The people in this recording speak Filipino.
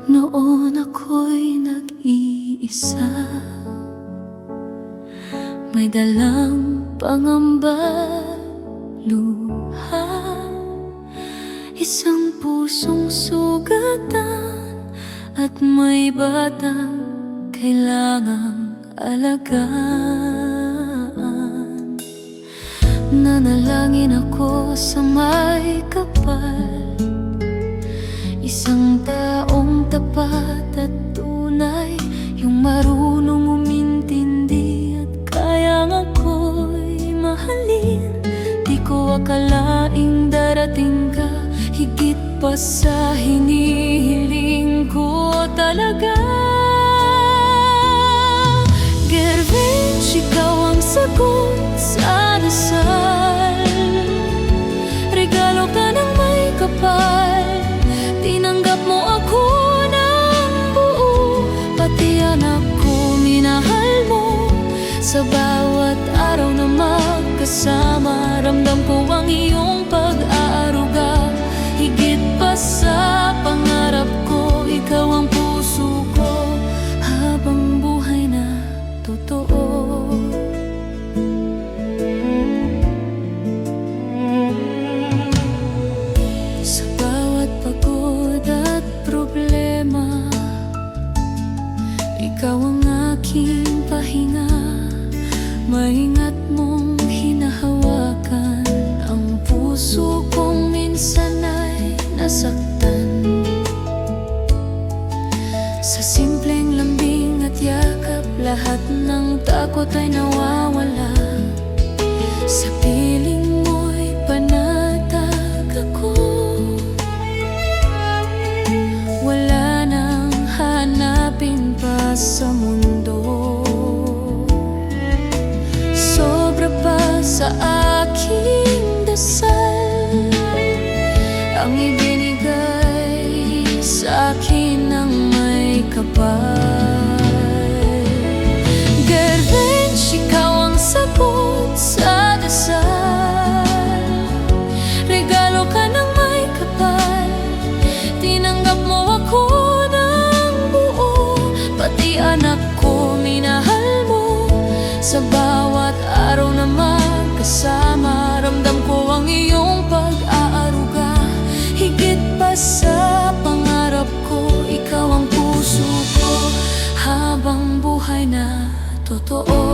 Noon ako'y nag-iisa, may dalang pangamba, luha, isang pusong sugatan, at may batang kailangang alagaan. Nanalangin ako sa may kapal, isang taong tapat at tunay, yung marunong umintindi at kayang ako'y mahalin. Di ko akalaing darating ka, higit pa sa hinihiling ko talaga. Gervinch, ikaw ang sagot sa dasal, regalo ka ng may kapal. Tinanggap mo ako ng buo, pati anak ko minahal mo. Sa bawat araw na magkasama, ramdam ko ang iyong pag-aaruga. Higit pa sa pangarap ko, ikaw ang puso ko habang buhay na totoo. Sa bawat pagod at problema, ikaw ang aking pahinga. Maingat mong hinahawakan ang puso kong minsan ay nasaktan. Sa simpleng lambing at yakap, lahat ng takot ay nawawala. Sa piling mo'y panatag ako, wala nang hanapin pa sa mundo. Sobra pa sa aking dasal ang ibinigay sa akin ng may kapal. Gervinch, ikaw ang sagot sa dasal, regalo ka ng may kapal. Tinanggap mo ako ng buo, pati anak ko minahal mo. Sa bawat araw na magkasama, ramdam ko ang iyong pag-aaruga. Higit pa sa pangarap ko, ikaw ang puso ko habang buhay na totoo.